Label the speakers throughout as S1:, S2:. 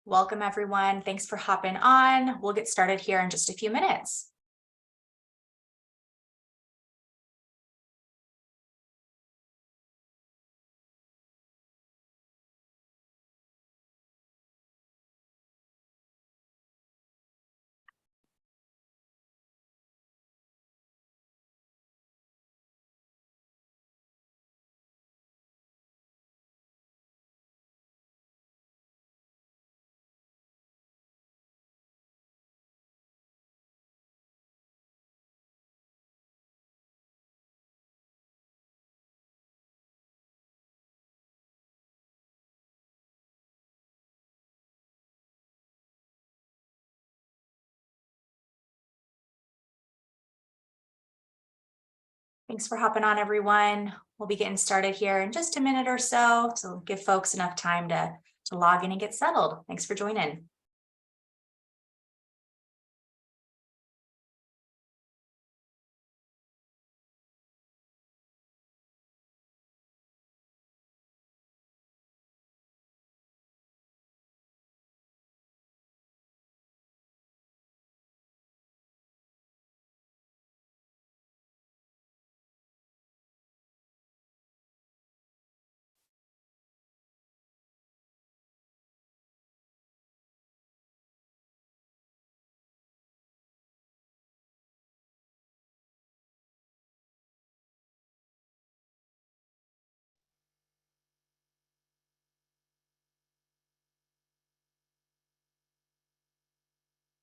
S1: Welcome, everyone. Thanks for hopping on. We'll get started here in just a few minutes. Thanks for hopping on, everyone. We'll be getting started here in just a minute or so to give folks enough time to log in and get settled. Thanks for joining.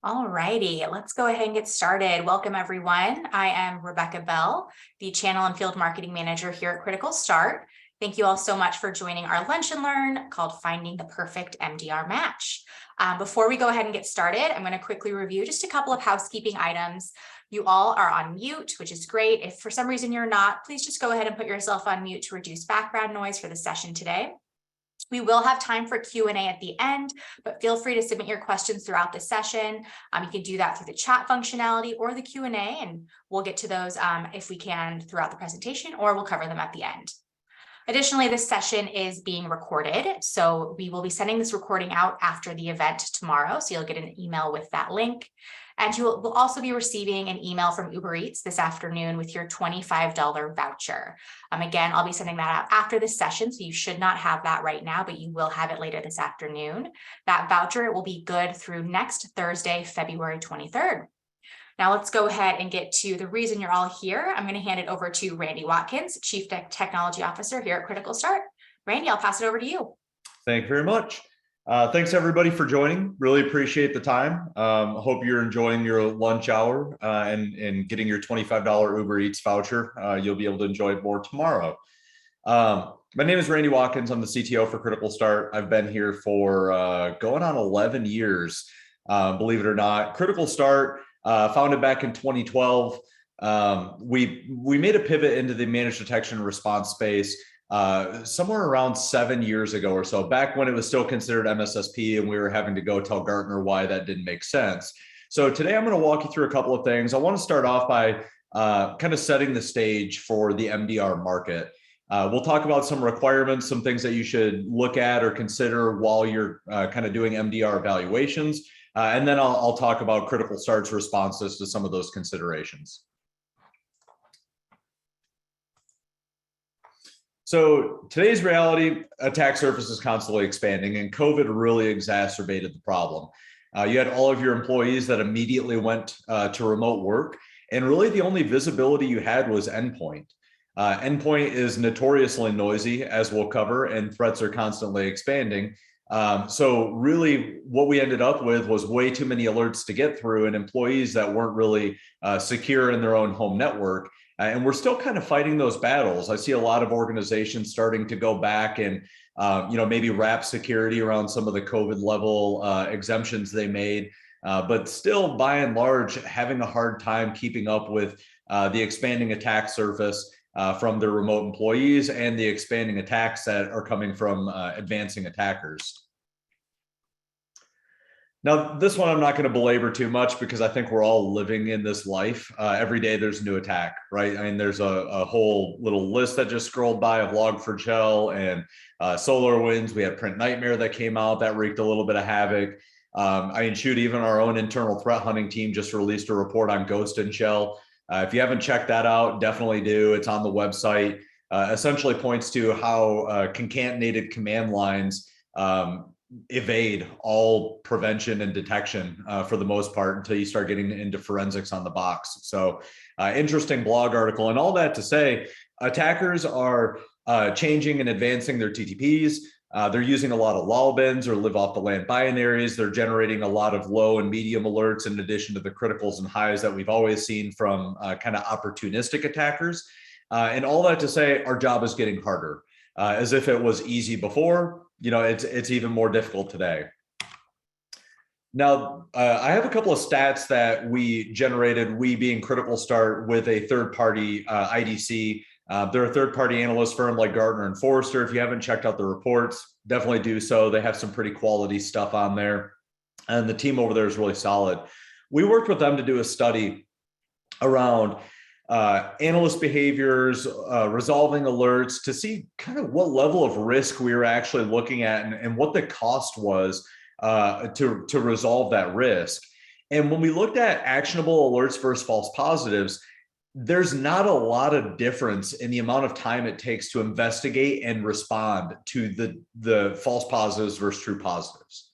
S1: All righty, let's go ahead and get started. Welcome, everyone. I am Rebecca Bell, the Channel and Field Marketing Manager here at Critical Start. Thank you all so much for joining our Lunch and Learn called Finding the Perfect MDR Match. Before we go ahead and get started, I'm going to quickly review just a couple of housekeeping items. You all are on mute, which is great. If for some reason you're not, please just go ahead and put yourself on mute to reduce background noise for the session today. We will have time for Q&A at the end, but feel free to submit your questions throughout the session. You can do that through the chat functionality or the Q&A, and we'll get to those if we can throughout the presentation, or we'll cover them at the end. Additionally, this session is being recorded, so we will be sending this recording out after the event tomorrow, so you'll get an email with that link. And you will also be receiving an email from Uber Eats this afternoon with your $25 voucher. Again, I'll be sending that out after this session, so you should not have that right now, but you will have it later this afternoon. That voucher will be good through next Thursday, February 23rd. Now let's go ahead and get to the reason you're all here. I'm going to hand it over to Randy Watkins, Chief Technology Officer here at Critical Start. Randy, I'll pass it over to you.
S2: Thank you very much. Thanks everybody for joining. Really appreciate the time. Hope you're enjoying your lunch hour and getting your $25 Uber Eats voucher. You'll be able to enjoy it more tomorrow. My name is Randy Watkins. I'm the CTO for Critical Start. I've been here for going on 11 years, believe it or not. Critical Start, founded back in 2012. We made a pivot into the managed detection and response space somewhere around 7 years ago or so, back when it was still considered MSSP and we were having to go tell Gartner why that didn't make sense. So today I'm going to walk you through a couple of things. I want to start off by kind of setting the stage for the MDR market. We'll talk about some requirements, some things that you should look at or consider while you're kind of doing MDR evaluations. And then I'll talk about Critical Start's responses to some of those considerations. So today's reality, attack surface is constantly expanding, and COVID really exacerbated the problem. You had all of your employees that immediately went to remote work, and really the only visibility you had was endpoint. Endpoint is notoriously noisy, as we'll cover, and threats are constantly expanding. So really what we ended up with was way too many alerts to get through and employees that weren't really secure in their own home network. And we're still kind of fighting those battles. I see a lot of organizations starting to go back and maybe wrap security around some of the COVID level exemptions they made, but still by and large having a hard time keeping up with the expanding attack surface from their remote employees and the expanding attacks that are coming from advancing attackers. Now, this one I'm not going to belabor too much because I think we're all living in this life. Every day there's a new attack, right? I mean, there's a whole little list that just scrolled by of Log4Shell and SolarWinds. We had Print Nightmare that came out that wreaked a little bit of havoc. I mean, shoot, even our own internal threat hunting team just released a report on Ghost and Shell. If you haven't checked that out, definitely do. It's on the website. Essentially points to how concatenated command lines evade all prevention and detection for the most part until you start getting into forensics on the box. So interesting blog article. And all that to say, attackers are changing and advancing their TTPs. They're using a lot of lol bins or live off the land binaries. They're generating a lot of low and medium alerts in addition to the criticals and highs that we've always seen from kind of opportunistic attackers. And all that to say, our job is getting harder. As if it was easy before, it's even more difficult today. Now, I have a couple of stats that we generated, we being CriticalStart, with a third-party IDC. They're a third-party analyst firm like Gartner and Forrester. If you haven't checked out the reports, definitely do so. They have some pretty quality stuff on there. And the team over there is really solid. We worked with them to do a study around analyst behaviors, resolving alerts, to see kind of what level of risk we were actually looking at and what the cost was to resolve that risk. And when we looked at actionable alerts versus false positives, there's not a lot of difference in the amount of time it takes to investigate and respond to the false positives versus true positives,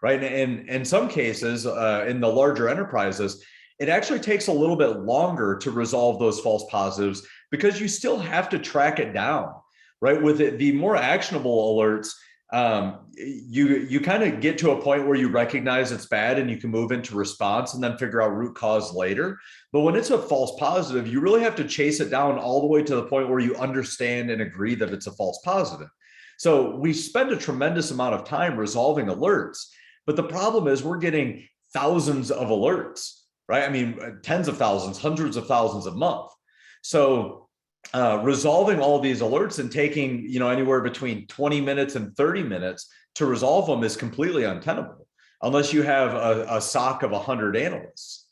S2: right? And in some cases, in the larger enterprises, it actually takes a little bit longer to resolve those false positives because you still have to track it down, right? With the more actionable alerts, you kind of get to a point where you recognize it's bad and you can move into response and then figure out root cause later. But when it's a false positive, you really have to chase it down all the way to the point where you understand and agree that it's a false positive. So we spend a tremendous amount of time resolving alerts, but the problem is we're getting thousands of alerts, right? I mean, tens of thousands, hundreds of thousands a month. So resolving all these alerts and taking, anywhere between 20 minutes and 30 minutes to resolve them is completely untenable unless you have a SOC of 100 analysts.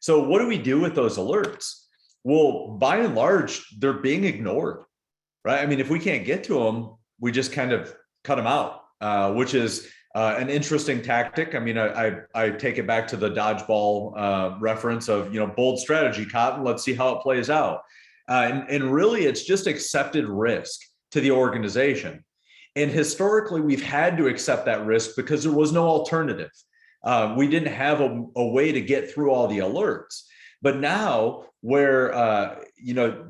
S2: So what do we do with those alerts? Well, by and large, they're being ignored, right? I mean, if we can't get to them, we just kind of cut them out, which is an interesting tactic. I mean, I take it back to the dodgeball reference of, bold strategy, Cotton. Let's see how it plays out. And really, it's just accepted risk to the organization. And historically, we've had to accept that risk because there was no alternative. We didn't have a way to get through all the alerts. But now, where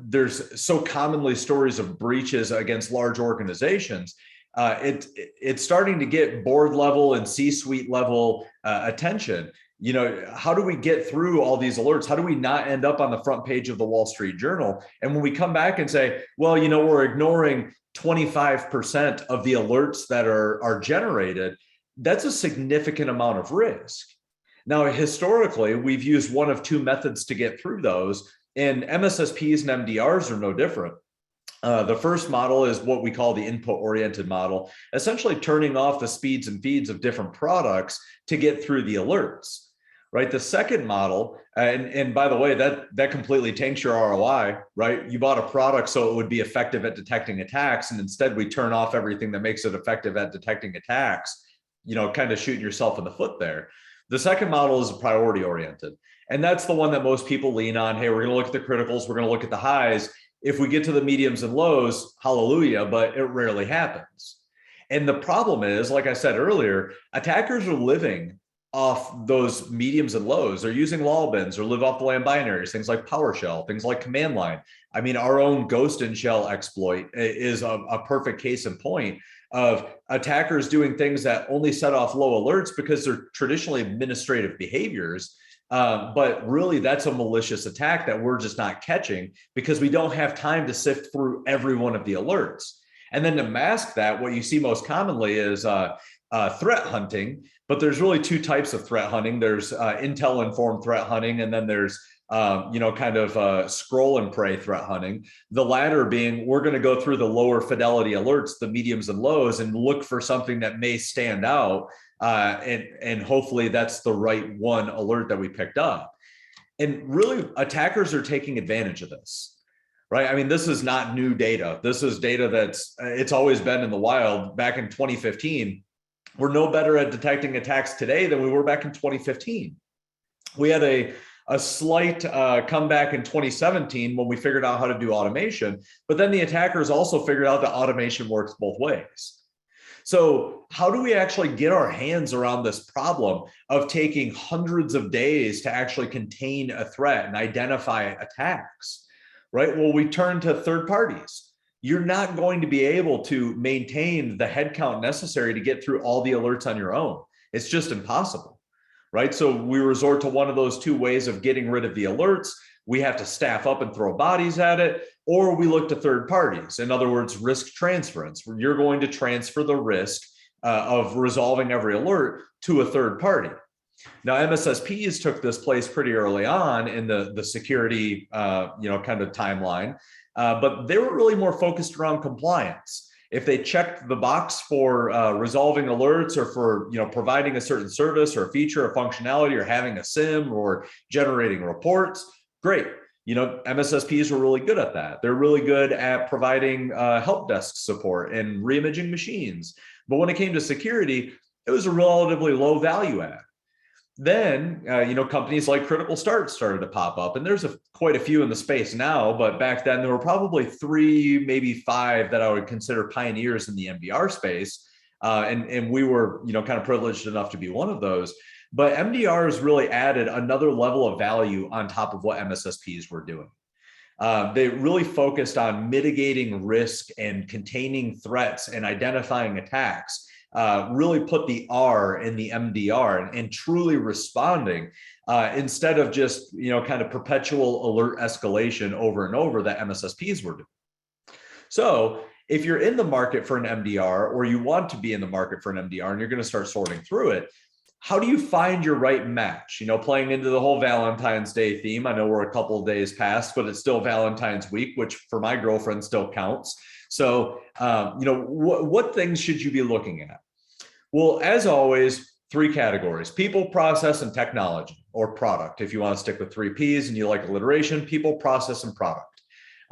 S2: there's so commonly stories of breaches against large organizations, it's starting to get board level and C-suite level attention. How do we get through all these alerts? How do we not end up on the front page of the Wall Street Journal? And when we come back and say, well, we're ignoring 25% of the alerts that are generated, that's a significant amount of risk. Now, historically, we've used one of two methods to get through those, and MSSPs and MDRs are no different. The first model is what we call the input-oriented model, essentially turning off the speeds and feeds of different products to get through the alerts, right? The second model, and by the way, that completely tanks your ROI, right? You bought a product so it would be effective at detecting attacks, and instead we turn off everything that makes it effective at detecting attacks, kind of shooting yourself in the foot there. The second model is priority-oriented, and that's the one that most people lean on. Hey, we're going to look at the criticals, we're going to look at the highs. If we get to the mediums and lows, hallelujah, but it rarely happens. And the problem is, like I said earlier, attackers are living off those mediums and lows. They're using lol bins or live off the land binaries, things like PowerShell, things like command line. I mean, our own Ghost and Shell exploit is a perfect case in point of attackers doing things that only set off low alerts because they're traditionally administrative behaviors. But really, that's a malicious attack that we're just not catching because we don't have time to sift through every one of the alerts. And then to mask that, what you see most commonly is threat hunting. But there's really two types of threat hunting. There's intel-informed threat hunting, and then there's scroll and pray threat hunting. The latter being, we're going to go through the lower fidelity alerts, the mediums and lows, and look for something that may stand out And hopefully that's the right one alert that we picked up. And really, attackers are taking advantage of this, right? I mean, this is not new data. This is data it's always been in the wild. Back in 2015, we're no better at detecting attacks today than we were back in 2015. We had a slight comeback in 2017 when we figured out how to do automation, but then the attackers also figured out that automation works both ways. So how do we actually get our hands around this problem of taking hundreds of days to actually contain a threat and identify attacks, right? Well, we turn to third parties. You're not going to be able to maintain the headcount necessary to get through all the alerts on your own. It's just impossible, right? So we resort to one of those two ways of getting rid of the alerts. We have to staff up and throw bodies at it, or we look to third parties. In other words, risk transference, where you're going to transfer the risk of resolving every alert to a third party. Now, MSSPs took this place pretty early on in the security, kind of timeline, but they were really more focused around compliance. If they checked the box for resolving alerts or for providing a certain service or a feature or functionality or having a SIM or generating reports, great. MSSPs were really good at that. They're really good at providing help desk support and reimaging machines. But when it came to security, it was a relatively low value add. Then, companies like CRITICALSTART started to pop up, and there's quite a few in the space now, but back then there were probably 3, maybe 5 that I would consider pioneers in the MDR space. And we were, kind of privileged enough to be one of those. But MDR has really added another level of value on top of what MSSPs were doing. They really focused on mitigating risk and containing threats and identifying attacks, really put the R in the MDR and truly responding instead of just, kind of perpetual alert escalation over and over that MSSPs were doing. So if you're in the market for an MDR, or you want to be in the market for an MDR and you're going to start sorting through it, how do you find your right match? Playing into the whole Valentine's Day theme. I know we're a couple of days past, but it's still Valentine's week, which for my girlfriend still counts. So, what things should you be looking at? Well, as always, 3 categories: people, process, and technology, or product. If you want to stick with 3 Ps and you like alliteration, people, process, and product.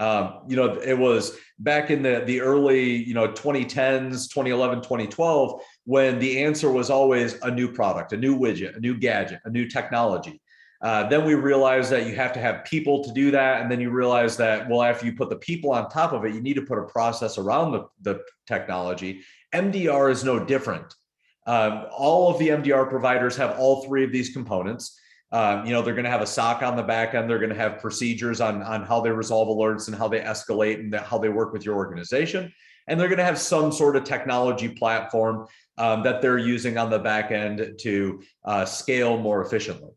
S2: It was back in the early, 2010s, 2011, 2012, when the answer was always a new product, a new widget, a new gadget, a new technology. Then we realized that you have to have people to do that. And then you realize that, well, after you put the people on top of it, you need to put a process around the technology. MDR is no different. All of the MDR providers have all 3 of these components. They're going to have a SOC on the back end. They're going to have procedures on how they resolve alerts and how they escalate and how they work with your organization. And they're going to have some sort of technology platform that they're using on the back end to scale more efficiently.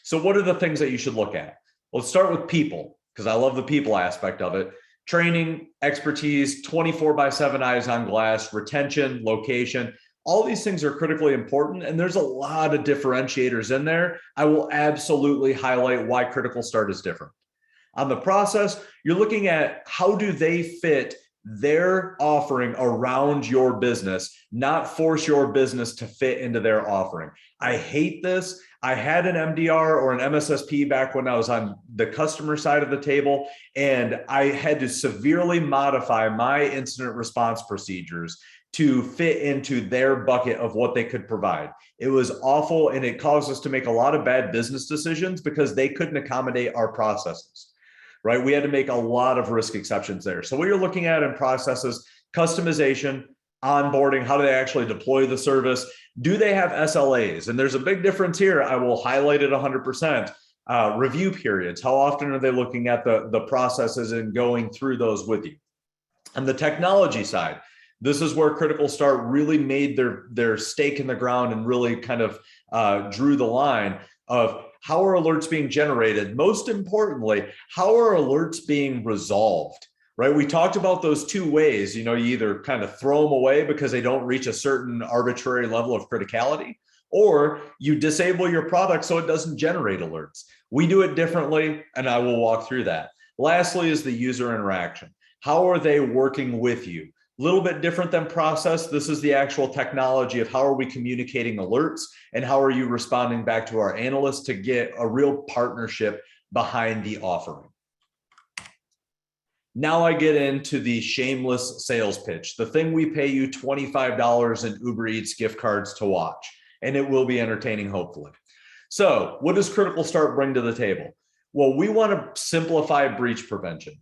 S2: So what are the things that you should look at? Let's start with people, because I love the people aspect of it. Training, expertise, 24/7 eyes on glass, retention, location. All these things are critically important, and there's a lot of differentiators in there. I will absolutely highlight why CRITICALSTART is different. On the process, you're looking at how do they fit their offering around your business, not force your business to fit into their offering. I hate this. I had an MDR or an MSSP back when I was on the customer side of the table, and I had to severely modify my incident response procedures to fit into their bucket of what they could provide. It was awful, and it caused us to make a lot of bad business decisions because they couldn't accommodate our processes, right? We had to make a lot of risk exceptions there. So what you're looking at in processes: customization, onboarding, how do they actually deploy the service? Do they have SLAs? And there's a big difference here. I will highlight it 100%. Review periods. How often are they looking at the processes and going through those with you? On the technology side, this is where CRITICALSTART really made their stake in the ground and really kind of drew the line of how are alerts being generated? Most importantly, how are alerts being resolved? Right? We talked about those 2 ways. You either kind of throw them away because they don't reach a certain arbitrary level of criticality, or you disable your product so it doesn't generate alerts. We do it differently, and I will walk through that. Lastly is the user interaction. How are they working with you? Little bit different than process. This is the actual technology of how are we communicating alerts and how are you responding back to our analysts to get a real partnership behind the offering. Now I get into the shameless sales pitch, the thing we pay you $25 in Uber Eats gift cards to watch, and it will be entertaining, hopefully. So what does Critical Start bring to the table? Well, we want to simplify breach prevention.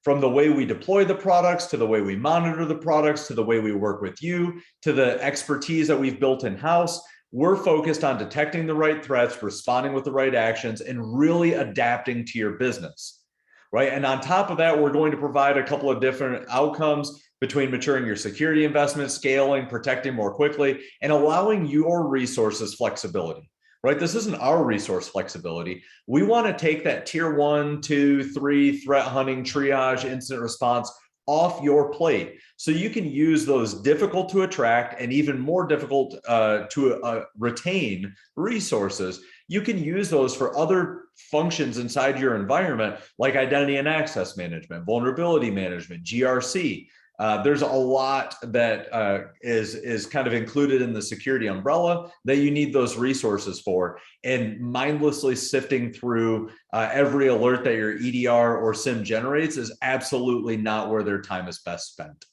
S2: From the way we deploy the products, to the way we monitor the products, to the way we work with you, to the expertise that we've built in-house, we're focused on detecting the right threats, responding with the right actions, and really adapting to your business, right? And on top of that, we're going to provide a couple of different outcomes between maturing your security investment, scaling, protecting more quickly, and allowing your resources flexibility. Right? This isn't our resource flexibility. We want to take that tier 1, 2, 3 threat hunting, triage, incident response off your plate. So you can use those difficult to attract and even more difficult to retain resources. You can use those for other functions inside your environment, like identity and access management, vulnerability management, GRC. There's a lot that is kind of included in the security umbrella that you need those resources for, and mindlessly sifting through every alert that your EDR or SIM generates is absolutely not where their time is best spent.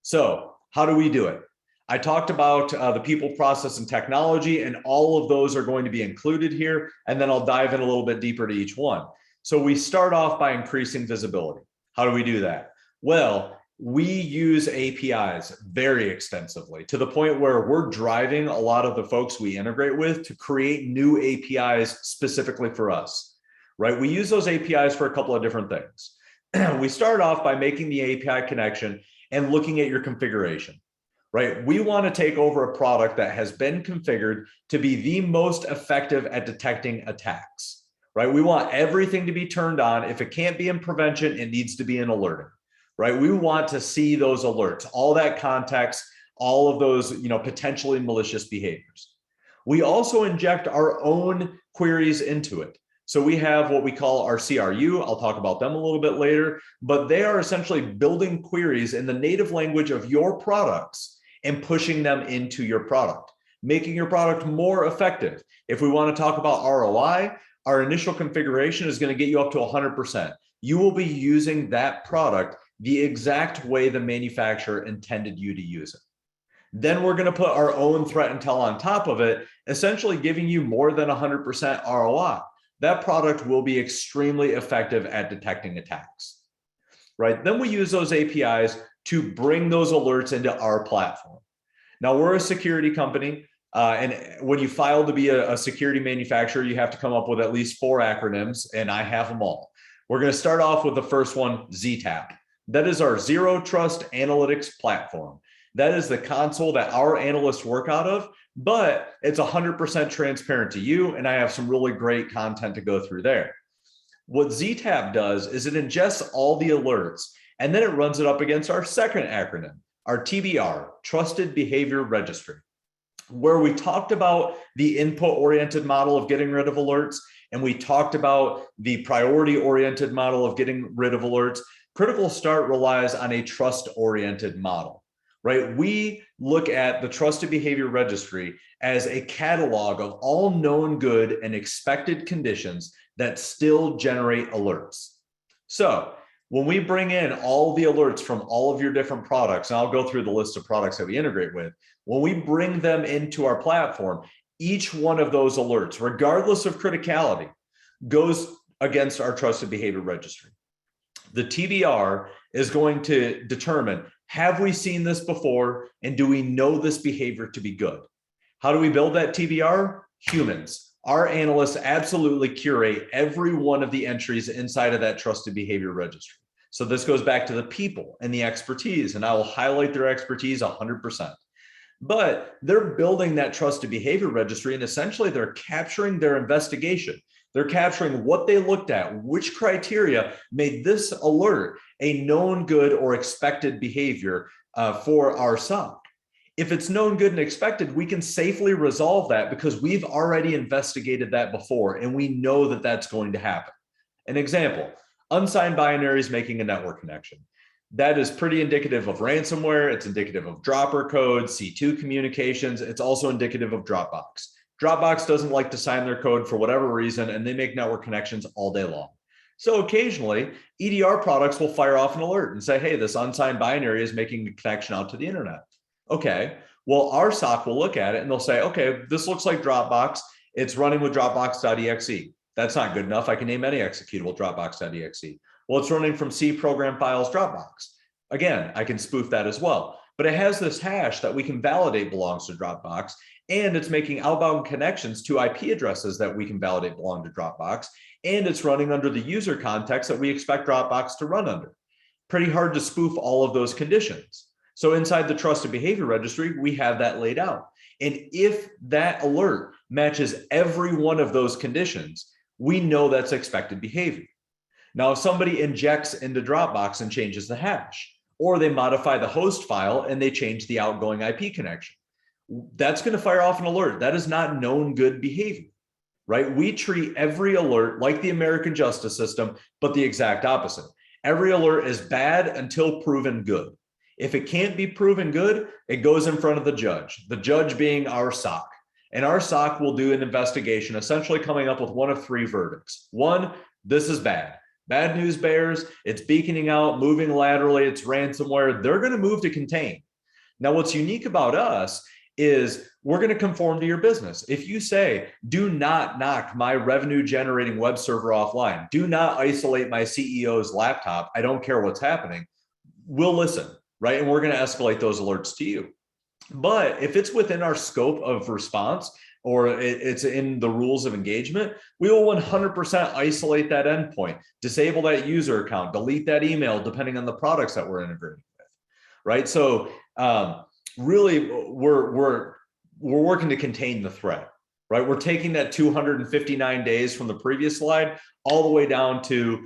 S2: So how do we do it? I talked about the people, process, and technology, and all of those are going to be included here, and then I'll dive in a little bit deeper to each one. So we start off by increasing visibility. How do we do that? Well, we use APIs very extensively to the point where we're driving a lot of the folks we integrate with to create new APIs specifically for us, right? We use those APIs for a couple of different things. We start off by making the API connection and looking at your configuration, right? We want to take over a product that has been configured to be the most effective at detecting attacks, right? We want everything to be turned on. If it can't be in prevention, it needs to be in alerting. Right? We want to see those alerts, all that context, all of those, potentially malicious behaviors. We also inject our own queries into it. So we have what we call our CRU. I'll talk about them a little bit later, but they are essentially building queries in the native language of your products and pushing them into your product, making your product more effective. If we want to talk about ROI, our initial configuration is going to get you up to 100%. You will be using that product the exact way the manufacturer intended you to use it. Then we're going to put our own threat intel on top of it, essentially giving you more than 100% ROI. That product will be extremely effective at detecting attacks, right? Then we use those APIs to bring those alerts into our platform. Now, we're a security company, and when you file to be a security manufacturer, you have to come up with at least 4 acronyms, and I have them all. We're going to start off with the first one, ZTAP. That is our Zero Trust Analytics Platform. That is the console that our analysts work out of, but it's 100% transparent to you, and I have some really great content to go through there. What ZTAP does is it ingests all the alerts, and then it runs it up against our second acronym, our TBR, Trusted Behavior Registry, where we talked about the input-oriented model of getting rid of alerts, and we talked about the priority-oriented model of getting rid of alerts. Critical Start relies on a trust-oriented model, right? We look at the Trusted Behavior Registry as a catalog of all known good and expected conditions that still generate alerts. So when we bring in all the alerts from all of your different products, and I'll go through the list of products that we integrate with, when we bring them into our platform, each one of those alerts, regardless of criticality, goes against our Trusted Behavior Registry. The TBR is going to determine, have we seen this before, and do we know this behavior to be good? How do we build that TBR? Humans. Our analysts absolutely curate every one of the entries inside of that Trusted Behavior Registry. So this goes back to the people and the expertise, and I will highlight their expertise 100%. But they're building that Trusted Behavior Registry, and essentially they're capturing their investigation. They're capturing what they looked at, which criteria made this alert a known good or expected behavior for our SOC. If it's known good and expected, we can safely resolve that because we've already investigated that before and we know that that's going to happen. An example, unsigned binaries making a network connection. that is pretty indicative of ransomware. It's indicative of dropper code, C2 communications. It's also indicative of Dropbox. Dropbox doesn't like to sign their code for whatever reason, and they make network connections all day long. So occasionally, EDR products will fire off an alert and say, hey, this unsigned binary is making a connection out to the internet. Okay, well, our SOC will look at it and they'll say, okay, this looks like Dropbox. It's running with Dropbox.exe. That's not good enough. I can name any executable Dropbox.exe. Well, it's running from C program files Dropbox. Again, I can spoof that as well. But it has this hash that we can validate belongs to Dropbox, and it's making outbound connections to IP addresses that we can validate belong to Dropbox, and it's running under the user context that we expect Dropbox to run under. Pretty hard to spoof all of those conditions. So inside the trusted behavior registry, we have that laid out. And if that alert matches every one of those conditions, we know that's expected behavior. Now, if somebody injects into Dropbox and changes the hash, or they modify the host file and they change the outgoing IP connection, that's going to fire off an alert. That is not known good behavior, right? We treat every alert like the American justice system, but the exact opposite. Every alert is bad until proven good. If it can't be proven good, it goes in front of the judge being our SOC. And our SOC will do an investigation, essentially coming up with one of three verdicts. One, this is bad. Bad news bears, it's beaconing out, moving laterally, it's ransomware. They're going to move to contain. Now, what's unique about us is we're going to conform to your business. If you say, do not knock my revenue generating web server offline, do not isolate my CEO's laptop, I don't care what's happening, we'll listen, right? And we're going to escalate those alerts to you. But if it's within our scope of response, or it's in the rules of engagement, we will 100% isolate that endpoint, disable that user account, delete that email, depending on the products that we're integrating with, right? So really, we're working to contain the threat, right? We're taking that 259 days from the previous slide all the way down to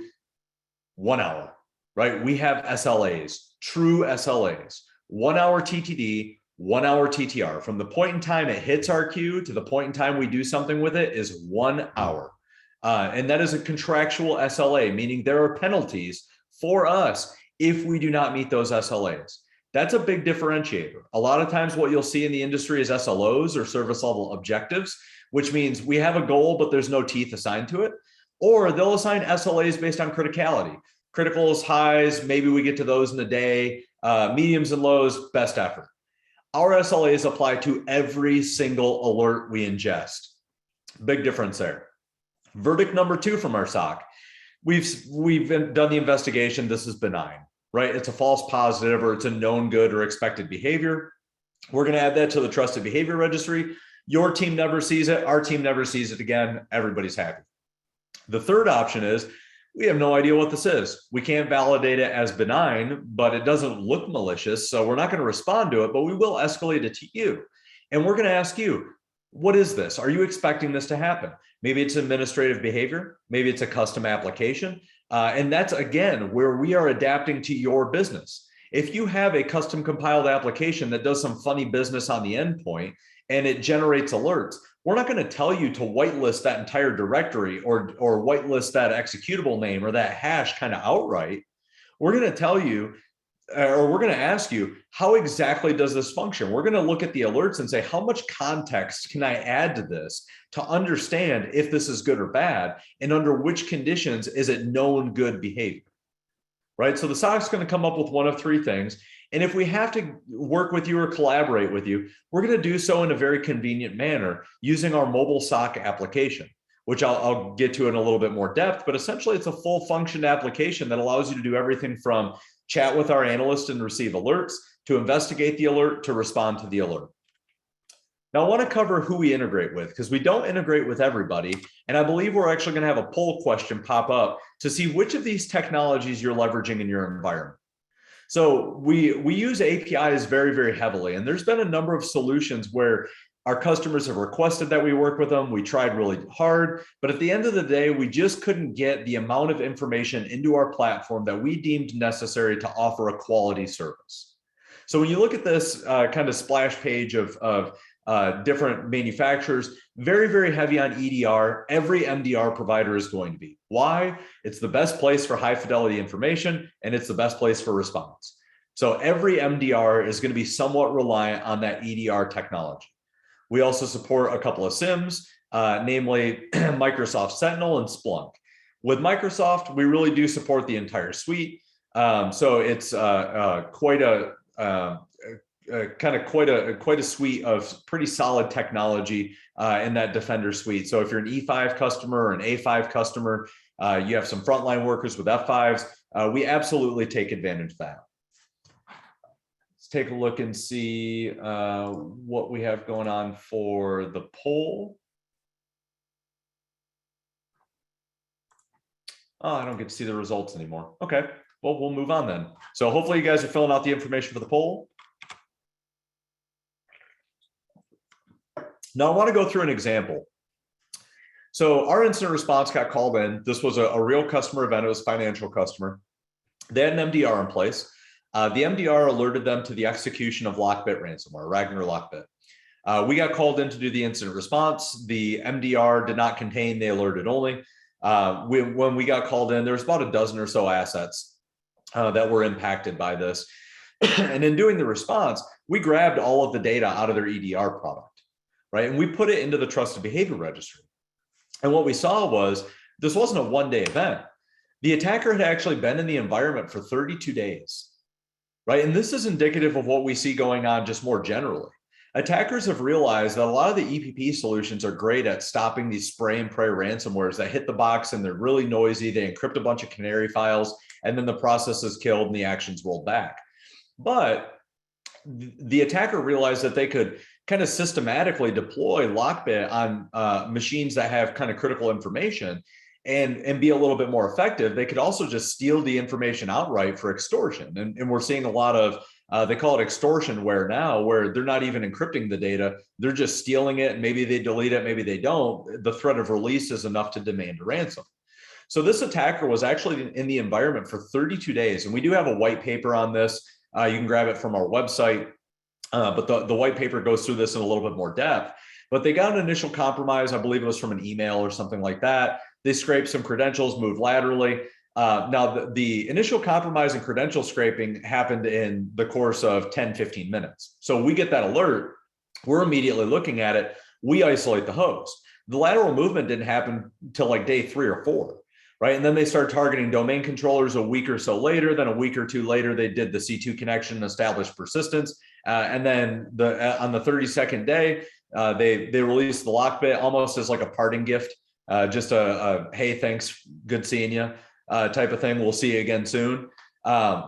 S2: 1 hour, right? We have SLAs, true SLAs, 1 hour TTD, 1 hour TTR. From the point in time it hits our queue to the point in time we do something with it is 1 hour. And that is a contractual SLA, meaning there are penalties for us if we do not meet those SLAs. That's a big differentiator. A lot of times what you'll see in the industry is SLOs, or service level objectives, which means we have a goal, but there's no teeth assigned to it. Or they'll assign SLAs based on criticality. Criticals, highs, maybe we get to those in a day, mediums and lows, best effort. Our SLAs apply to every single alert we ingest. Big difference there. Verdict number 2 from our SOC. We've done the investigation. This is benign, right? It's a false positive, or it's a known good or expected behavior. We're going to add that to the trusted behavior registry. Your team never sees it. Our team never sees it again. Everybody's happy. The third option is we have no idea what this is. We can't validate it as benign, but it doesn't look malicious. So we're not going to respond to it, but we will escalate it to you. And we're going to ask you, what is this? Are you expecting this to happen? Maybe it's administrative behavior. Maybe it's a custom application. And that's, again, where we are adapting to your business. If you have a custom compiled application that does some funny business on the endpoint and it generates alerts, we're not going to tell you to whitelist that entire directory or whitelist that executable name or that hash kind of outright. We're going to tell you, or we're going to ask you, how exactly does this function? We're going to look at the alerts and say, how much context can I add to this to understand if this is good or bad, and under which conditions is it known good behavior, right? So the SOC's going to come up with one of three things. And if we have to work with you or collaborate with you, we're going to do so in a very convenient manner using our mobile SOC application, which I'll get to in a little bit more depth. But essentially, it's a full function application that allows you to do everything from chat with our analyst and receive alerts, to investigate the alert, to respond to the alert. Now, I want to cover who we integrate with, because we don't integrate with everybody. And I believe we're actually going to have a poll question pop up to see which of these technologies you're leveraging in your environment. So we use APIs very, very heavily. And there's been a number of solutions where our customers have requested that we work with them. We tried really hard, but at the end of the day, we just couldn't get the amount of information into our platform that we deemed necessary to offer a quality service. So when you look at this kind of splash page of different manufacturers, very, very heavy on EDR. Every MDR provider is going to be. Why? It's the best place for high fidelity information, and it's the best place for response. So every MDR is going to be somewhat reliant on that EDR technology. We also support a couple of SIEMs, namely Microsoft Sentinel and Splunk. With Microsoft, we really do support the entire suite. So it's quite a suite of pretty solid technology in that Defender suite. So if you're an E5 customer or an A5 customer, you have some frontline workers with F5s, we absolutely take advantage of that. Let's take a look and see what we have going on for the poll. Oh, I don't get to see the results anymore. Okay, well, we'll move on then. So hopefully you guys are filling out the information for the poll. Now I want to go through an example. So our incident response got called in. This was a real customer event. It was a financial customer. They had an MDR in place. The MDR alerted them to the execution of Lockbit ransomware, Ragnar Lockbit. We got called in to do the incident response. The MDR did not contain the alerted only. When we got called in, there was about a dozen or so assets that were impacted by this. And in doing the response, we grabbed all of the data out of their EDR product, right? And we put it into the trusted behavior registry. And what we saw was this wasn't a one-day event. The attacker had actually been in the environment for 32 days, right? And this is indicative of what we see going on just more generally. Attackers have realized that a lot of the EPP solutions are great at stopping these spray and pray ransomwares that hit the box and they're really noisy. They encrypt a bunch of canary files and then the process is killed and the action's rolled back. But the attacker realized that they could kind of systematically deploy Lockbit on machines that have kind of critical information and be a little bit more effective. They could also just steal the information outright for extortion. And we're seeing a lot of they call it extortionware now, where they're not even encrypting the data. They're just stealing it. Maybe they delete it, maybe they don't. The threat of release is enough to demand a ransom. So this attacker was actually in the environment for 32 days. And we do have a white paper on this. You can grab it from our website. But the white paper goes through this in a little bit more depth. But they got an initial compromise. I believe it was from an email or something like that. They scraped some credentials, moved laterally. Now, the initial compromise and credential scraping happened in the course of 10, 15 minutes. So we get that alert. We're immediately looking at it. We isolate the host. The lateral movement didn't happen till like day 3 or 4, right? And then they start targeting domain controllers a week or so later. Then a week or two later, they did the C2 connection and established persistence. And then on the 32nd day, they released the Lockbit almost as like a parting gift, just a hey, thanks, good seeing you type of thing. We'll see you again soon.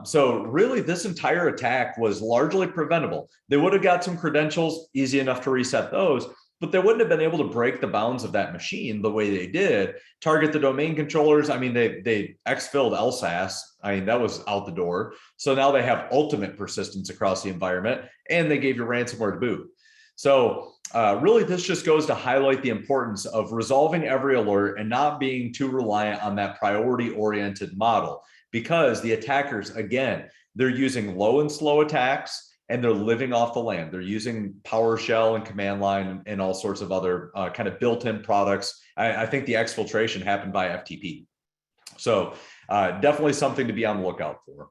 S2: So really, this entire attack was largely preventable. They would have got some credentials, easy enough to reset those, but they wouldn't have been able to break the bounds of that machine the way they did. Target the domain controllers. I mean, they exfilled LSAS. I mean, that was out the door. So now they have ultimate persistence across the environment, and they gave you ransomware to boot. So really, this just goes to highlight the importance of resolving every alert and not being too reliant on that priority-oriented model, because the attackers, again, they're using low and slow attacks, and they're living off the land. They're using PowerShell and command line and all sorts of other kind of built-in products. I think the exfiltration happened by FTP. So definitely something to be on the lookout for.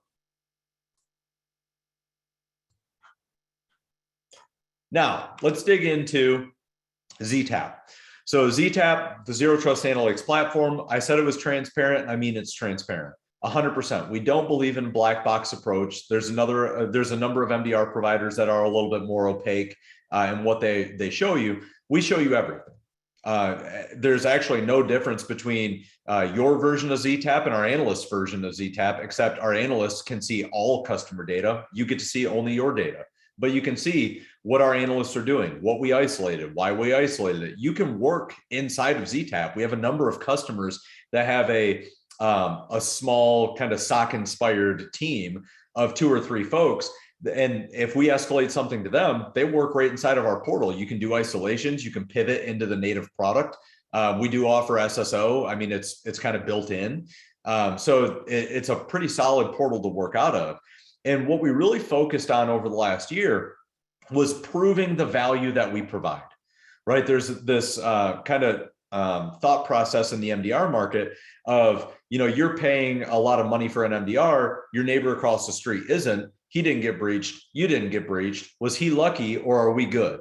S2: Now, let's dig into ZTAP. So ZTAP, the Zero Trust Analytics platform, I said it was transparent. I mean, it's transparent. 100%. We don't believe in black box approach. There's a number of MDR providers that are a little bit more opaque in what they show you. We show you everything. There's actually no difference between your version of ZTAP and our analyst version of ZTAP, except our analysts can see all customer data. You get to see only your data, but you can see what our analysts are doing, what we isolated, why we isolated it. You can work inside of ZTAP. We have a number of customers that have a small kind of SOC inspired team of 2 or 3 folks. And if we escalate something to them, they work right inside of our portal. You can do isolations, you can pivot into the native product. We do offer SSO. I mean, it's kind of built in. So it's a pretty solid portal to work out of. And what we really focused on over the last year was proving the value that we provide, right? There's this kind of thought process in the MDR market of, you're paying a lot of money for an MDR, your neighbor across the street isn't, he didn't get breached, you didn't get breached. Was he lucky or are we good?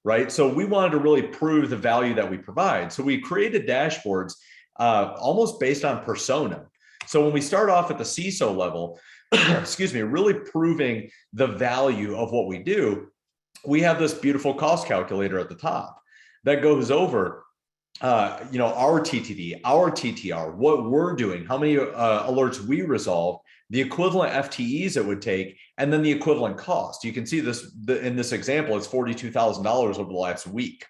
S2: Right? So we wanted to really prove the value that we provide. So we created dashboards almost based on persona. So when we start off at the CISO level, excuse me, really proving the value of what we do, we have this beautiful cost calculator at the top that goes over our TTD, our TTR, what we're doing, how many alerts we resolve, the equivalent FTEs it would take, and then the equivalent cost. You can see this in this example, it's $42,000 over the last week.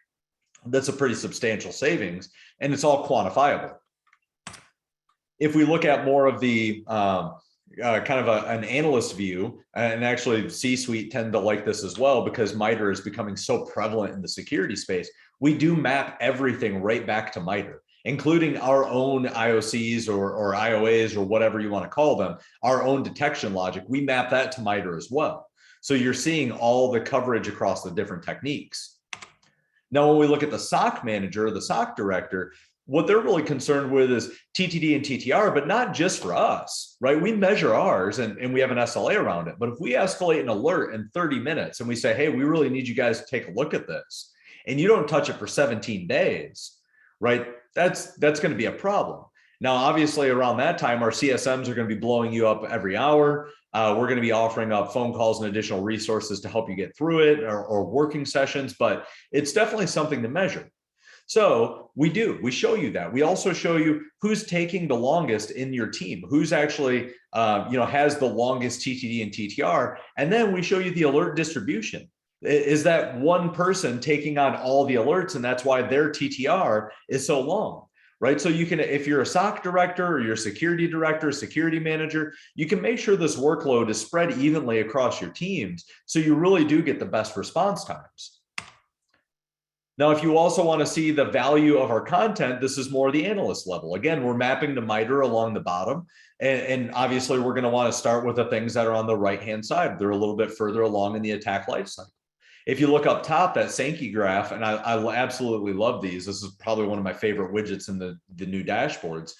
S2: That's a pretty substantial savings, and it's all quantifiable. If we look at more of the kind of an analyst view, and actually C-suite tend to like this as well because MITRE is becoming so prevalent in the security space, we do map everything right back to MITRE, including our own IOCs or IOAs or whatever you want to call them, our own detection logic. We map that to MITRE as well. So you're seeing all the coverage across the different techniques. Now, when we look at the SOC manager, the SOC director, what they're really concerned with is TTD and TTR, but not just for us, right? We measure ours and we have an SLA around it. But if we escalate an alert in 30 minutes and we say, hey, we really need you guys to take a look at this, and you don't touch it for 17 days, right? That's going to be a problem. Now, obviously, around that time, our CSMs are going to be blowing you up every hour. We're going to be offering up phone calls and additional resources to help you get through it, or working sessions, but it's definitely something to measure. So we show you that. We also show you who's taking the longest in your team, who's actually, has the longest TTD and TTR. And then we show you the alert distribution. Is that one person taking on all the alerts, and that's why their TTR is so long, right? So you can, if you're a SOC director or you're a security director, security manager, you can make sure this workload is spread evenly across your teams, so you really do get the best response times. Now, if you also want to see the value of our content, this is more the analyst level. Again, we're mapping to MITRE along the bottom. And obviously, we're going to want to start with the things that are on the right-hand side. They're a little bit further along in the attack lifecycle. If you look up top, that Sankey graph, and I absolutely love these. This is probably one of my favorite widgets in the new dashboards.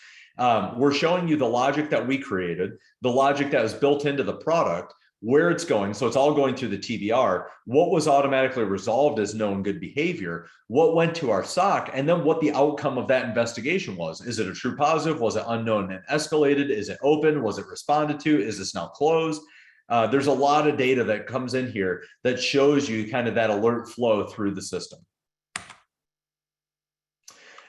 S2: We're showing you the logic that we created, the logic that was built into the product, where it's going. So it's all going through the TBR, what was automatically resolved as known good behavior, what went to our SOC, and then what the outcome of that investigation was. Is it a true positive? Was it unknown and escalated? Is it open? Was it responded to? Is this now closed? There's a lot of data that comes in here that shows you kind of that alert flow through the system.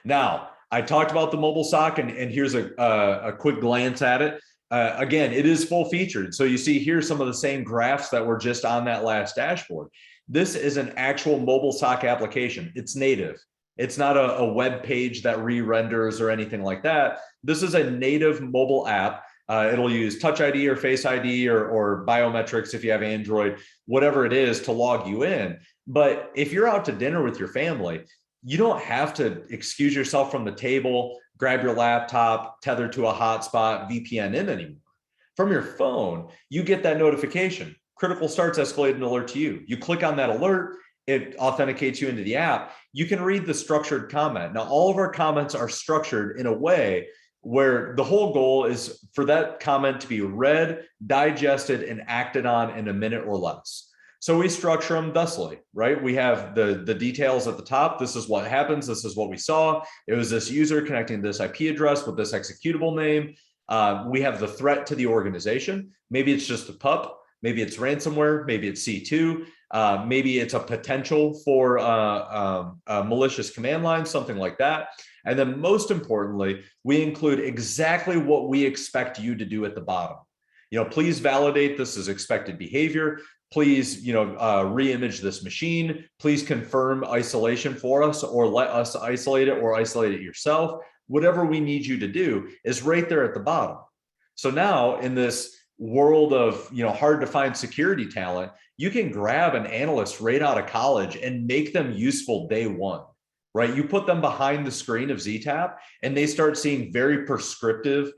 S2: Now, I talked about the mobile SOC, and here's a quick glance at it. Again, it is full featured. So you see here some of the same graphs that were just on that last dashboard. This is an actual mobile SOC application. It's native. It's not a web page that re-renders or anything like that. This is a native mobile app. It'll use Touch ID or Face ID or biometrics if you have Android, whatever it is, to log you in. But if you're out to dinner with your family, you don't have to excuse yourself from the table, grab your laptop, tether to a hotspot, VPN in anymore. From your phone, you get that notification. Critical Start's escalated an alert to you. You click on that alert, it authenticates you into the app. You can read the structured comment. Now, all of our comments are structured in a way where the whole goal is for that comment to be read, digested, and acted on in a minute or less. So we structure them thusly, right? We have the details at the top. This is what happens. This is what we saw. It was this user connecting this IP address with this executable name. We have the threat to the organization. Maybe it's just a pup. Maybe it's ransomware. Maybe it's C2. Maybe it's a potential for a malicious command line, something like that. And then most importantly, we include exactly what we expect you to do at the bottom. Please validate this as expected behavior. Please, re-image this machine. Please confirm isolation for us, or let us isolate it, or isolate it yourself. Whatever we need you to do is right there at the bottom. So now in this world of, hard to find security talent, you can grab an analyst right out of college and make them useful day one, right? You put them behind the screen of ZTAP and they start seeing very prescriptive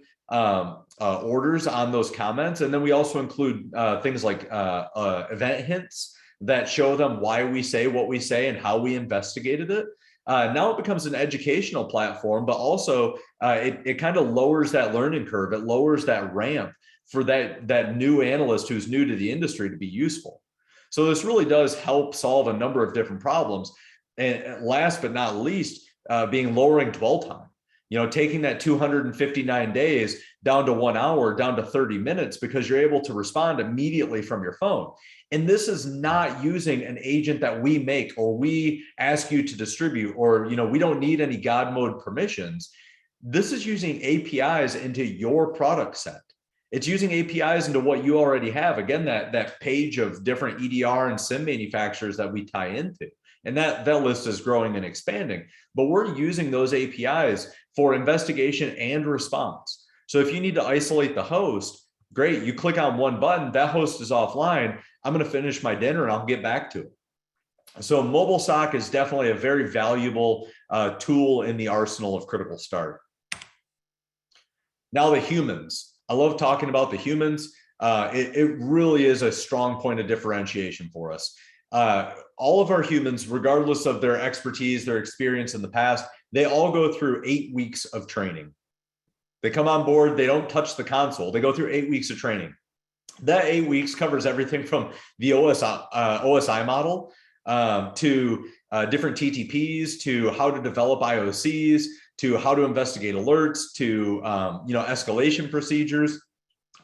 S2: orders on those comments. And then we also include things like event hints, that show them why we say what we say and how we investigated it. Now it becomes an educational platform, but also it kind of lowers that learning curve. It lowers that ramp for that new analyst who's new to the industry to be useful. So this really does help solve a number of different problems. And last but not least, being lowering dwell time. Taking that 259 days down to 1 hour, down to 30 minutes, because you're able to respond immediately from your phone. And this is not using an agent that we make or we ask you to distribute, or, we don't need any God mode permissions. This is using APIs into your product set. It's using APIs into what you already have. Again, that page of different EDR and SIM manufacturers that we tie into. And that list is growing and expanding, but we're using those APIs for investigation and response. So if you need to isolate the host, great, you click on one button, that host is offline. I'm going to finish my dinner and I'll get back to it. So mobile SOC is definitely a very valuable tool in the arsenal of Critical Start. Now the humans. I love talking about the humans. It really is a strong point of differentiation for us. All of our humans, regardless of their expertise, their experience in the past, they all go through 8 weeks of training. They come on board, they don't touch the console. They go through 8 weeks of training. That 8 weeks covers everything from the OSI model to different TTPs, to how to develop IOCs, to how to investigate alerts, to escalation procedures.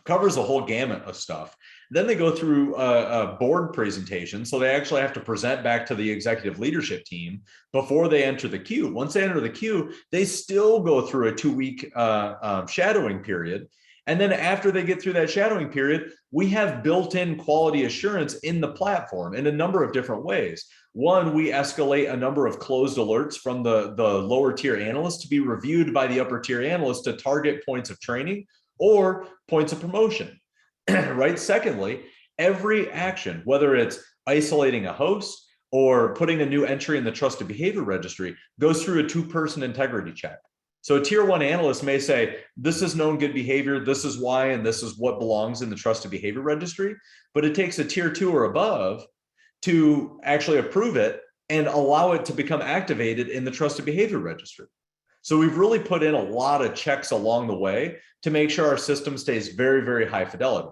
S2: Covers a whole gamut of stuff. Then they go through a board presentation. So they actually have to present back to the executive leadership team before they enter the queue. Once they enter the queue, they still go through a 2-week shadowing period. And then after they get through that shadowing period, we have built-in quality assurance in the platform in a number of different ways. One, we escalate a number of closed alerts from the lower tier analysts to be reviewed by the upper tier analysts to target points of training or points of promotion, right? Secondly, every action, whether it's isolating a host or putting a new entry in the trusted behavior registry, goes through a 2-person integrity check. So a tier 1 analyst may say, this is known good behavior, this is why, and this is what belongs in the trusted behavior registry. But it takes a tier 2 or above to actually approve it and allow it to become activated in the trusted behavior registry. So we've really put in a lot of checks along the way to make sure our system stays very, very high fidelity.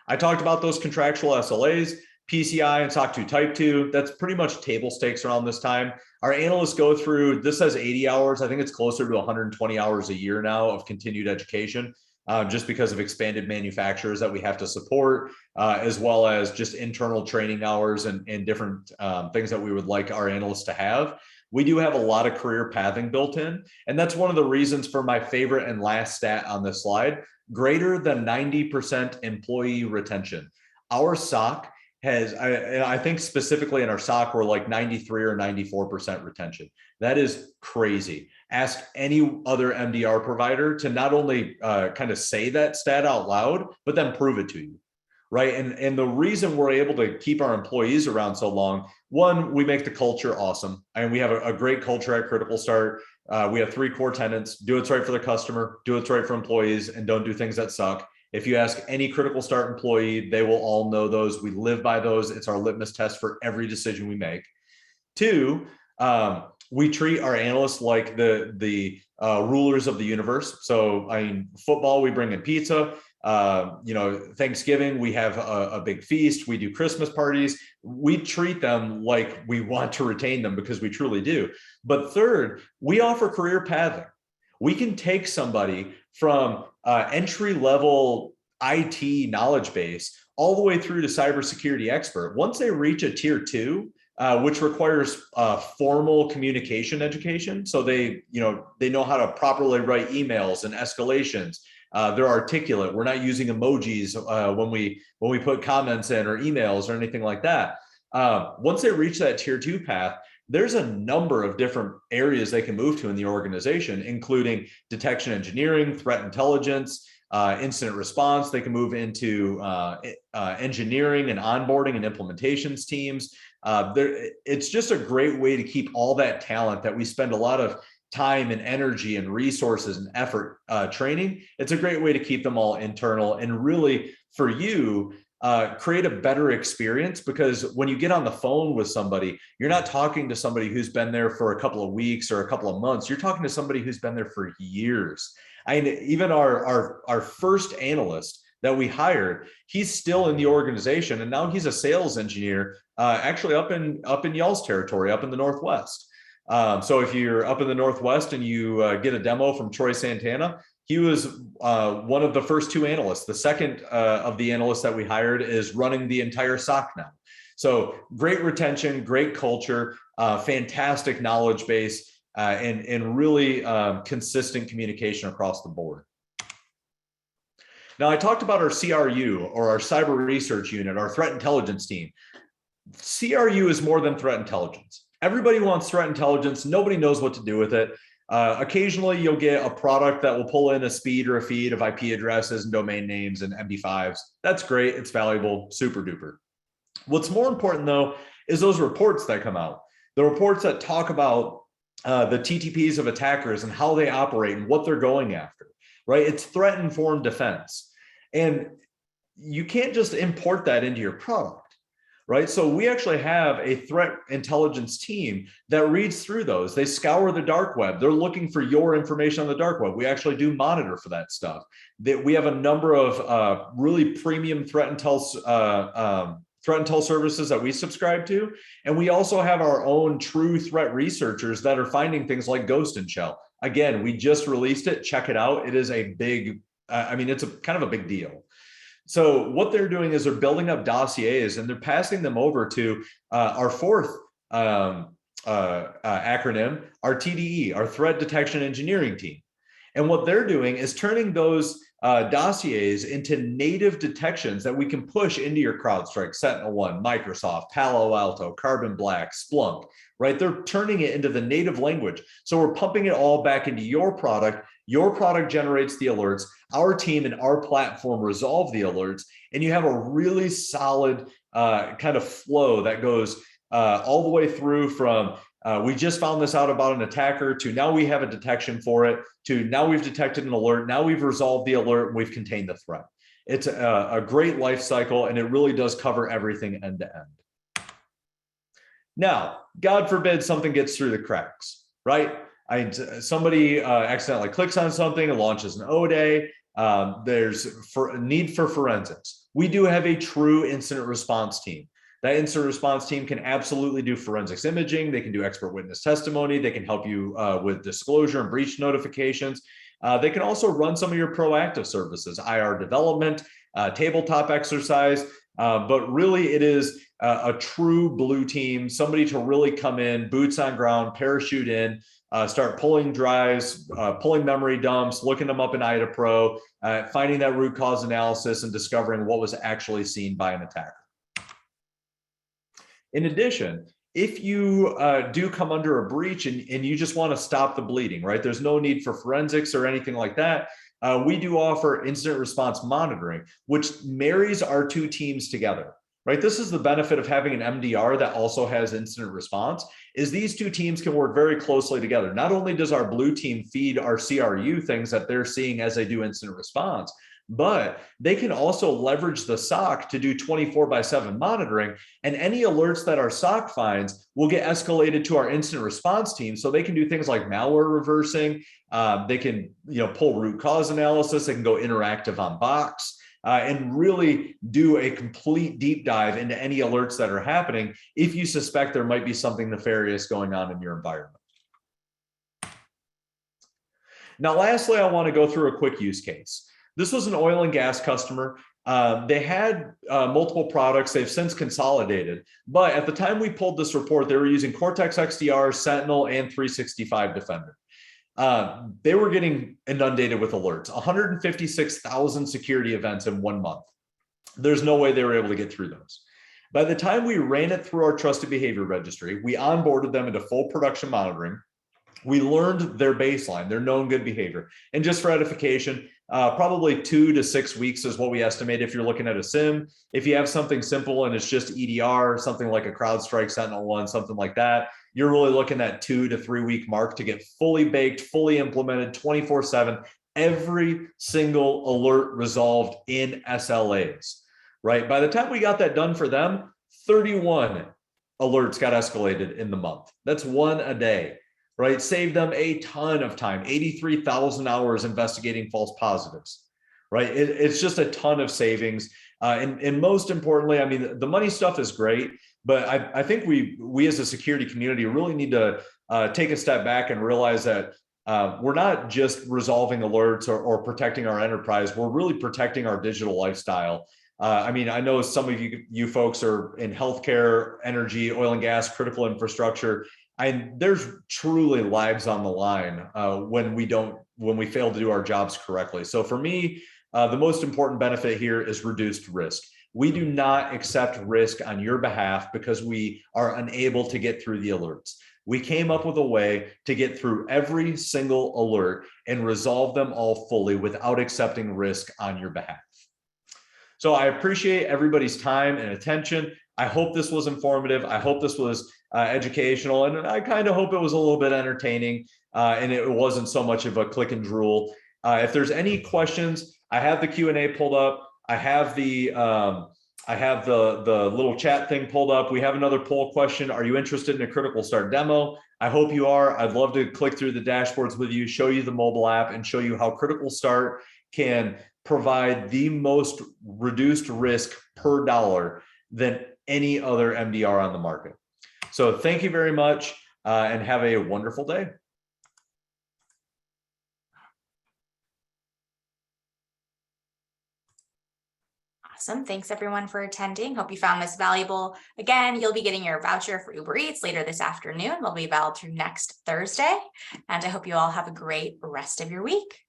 S2: I talked about those contractual SLAs, PCI and SOC 2 Type 2. That's pretty much table stakes around this time. Our analysts go through, this says 80 hours. I think it's closer to 120 hours a year now of continued education, just because of expanded manufacturers that we have to support, as well as just internal training hours and different things that we would like our analysts to have. We do have a lot of career pathing built in, and that's one of the reasons for my favorite and last stat on this slide, greater than 90% employee retention. Our SOC has, I think specifically in our SOC, we're like 93 or 94% retention. That is crazy. Ask any other MDR provider to not only kind of say that stat out loud, but then prove it to you. Right. And the reason we're able to keep our employees around so long, one, we make the culture awesome. And we have a great culture at Critical Start. We have 3 core tenets: do what's right for the customer, do what's right for employees, and don't do things that suck. If you ask any Critical Start employee, they will all know those. We live by those. It's our litmus test for every decision we make. 2, we treat our analysts like the rulers of the universe. So, I mean, football, we bring in pizza. Thanksgiving, we have a big feast. We do Christmas parties. We treat them like we want to retain them, because we truly do. But third, we offer career pathing. We can take somebody from entry-level IT knowledge base all the way through to cybersecurity expert. Once they reach a tier 2, which requires formal communication education, so they know how to properly write emails and escalations. They're articulate. We're not using emojis when we put comments in or emails or anything like that. Once they reach that tier 2 path, there's a number of different areas they can move to in the organization, including detection engineering, threat intelligence, incident response. They can move into engineering and onboarding and implementations teams. It's just a great way to keep all that talent that we spend a lot of time and energy and resources and effort training. It's a great way to keep them all internal. And really, for you, create a better experience, because when you get on the phone with somebody, you're not talking to somebody who's been there for a couple of weeks or a couple of months. You're talking to somebody who's been there for years. I mean, even our first analyst that we hired, he's still in the organization, and now he's a sales engineer, actually up in y'all's territory, up in the Northwest. So if you're up in the Northwest and you get a demo from Troy Santana, he was one of the first two analysts. The second of the analysts that we hired is running the entire SOC now. So great retention, great culture, fantastic knowledge base, and really consistent communication across the board. Now, I talked about our CRU, or our cyber research unit, our threat intelligence team. CRU is more than threat intelligence. Everybody wants threat intelligence. Nobody knows what to do with it. Occasionally, you'll get a product that will pull in a speed or a feed of IP addresses and domain names and MD5s. That's great. It's valuable, super duper. What's more important, though, is those reports that come out. The reports that talk about the TTPs of attackers and how they operate and what they're going after, right? It's threat-informed defense. And you can't just import that into your product. Right. So we actually have a threat intelligence team that reads through those. They scour the dark web. They're looking for your information on the dark web. We actually do monitor for that stuff. That we have a number of really premium threat intel services that we subscribe to. And we also have our own true threat researchers that are finding things like Ghost and Shell. Again, we just released it. Check it out. It is a big, it's a kind of a big deal. So what they're doing is they're building up dossiers and they're passing them over to our fourth acronym, our TDE, our Threat Detection Engineering team. And what they're doing is turning those dossiers into native detections that we can push into your CrowdStrike, SentinelOne, Microsoft, Palo Alto, Carbon Black, Splunk, right? They're turning it into the native language. So we're pumping it all back into your product. Your product generates the alerts. Our team and our platform resolve the alerts. And you have a really solid kind of flow that goes all the way through from we just found this out about an attacker to now we have a detection for it to now we've detected an alert. Now we've resolved the alert and we've contained the threat. It's a great life cycle, and it really does cover everything end to end. Now, God forbid something gets through the cracks, right? Somebody accidentally clicks on something, it launches an O-Day. There's a need for forensics. We do have a true incident response team. That incident response team can absolutely do forensics imaging. They can do expert witness testimony. They can help you with disclosure and breach notifications. They can also run some of your proactive services, IR development, tabletop exercise. But really, it is a true blue team, somebody to really come in, boots on ground, parachute in, start pulling drives, pulling memory dumps, looking them up in IDA Pro, finding that root cause analysis and discovering what was actually seen by an attacker. In addition, if you do come under a breach and you just want to stop the bleeding, right? There's no need for forensics or anything like that. We do offer incident response monitoring, which marries our two teams together, right? This is the benefit of having an MDR that also has incident response, is these two teams can work very closely together. Not only does our blue team feed our CRU things that they're seeing as they do incident response, but they can also leverage the SOC to do 24/7 monitoring, and any alerts that our SOC finds will get escalated to our incident response team, so they can do things like malware reversing. They can, pull root cause analysis. They can go interactive on box and really do a complete deep dive into any alerts that are happening if you suspect there might be something nefarious going on in your environment. Now, lastly, I want to go through a quick use case. This was an oil and gas customer. They had multiple products. They've since consolidated. But at the time we pulled this report, they were using Cortex XDR, Sentinel, and 365 Defender. They were getting inundated with alerts, 156,000 security events in 1 month. There's no way they were able to get through those. By the time we ran it through our trusted behavior registry, we onboarded them into full production monitoring. We learned their baseline, their known good behavior. And just for edification, probably 2 to 6 weeks is what we estimate if you're looking at a SIM. If you have something simple and it's just EDR, something like a CrowdStrike, SentinelOne, something like that, you're really looking at 2 to 3 week mark to get fully baked, fully implemented 24/7, every single alert resolved in SLAs. right? By the time we got that done for them, 31 alerts got escalated in the month. That's one a day, right? Saved them a ton of time, 83,000 hours investigating false positives, right? It's just a ton of savings. And most importantly, I mean, the money stuff is great, but I think we as a security community really need to take a step back and realize that we're not just resolving alerts or protecting our enterprise. We're really protecting our digital lifestyle. I mean, I know some of you folks are in healthcare, energy, oil and gas, critical infrastructure. And there's truly lives on the line when we fail to do our jobs correctly. So for me, the most important benefit here is reduced risk. We do not accept risk on your behalf because we are unable to get through the alerts. We came up with a way to get through every single alert and resolve them all fully without accepting risk on your behalf. So I appreciate everybody's time and attention. I hope this was informative. I hope this was educational, and I kind of hope it was a little bit entertaining and it wasn't so much of a click and drool. If there's any questions, I have the Q&A pulled up. I have the little chat thing pulled up. We have another poll question. Are you interested in a Critical Start demo? I hope you are. I'd love to click through the dashboards with you, show you the mobile app, and show you how Critical Start can provide the most reduced risk per dollar than any other MDR on the market. So thank you very much and have a wonderful day.
S1: Awesome. Thanks everyone for attending. Hope you found this valuable. Again, you'll be getting your voucher for Uber Eats later this afternoon. Will be valid through next Thursday. And I hope you all have a great rest of your week.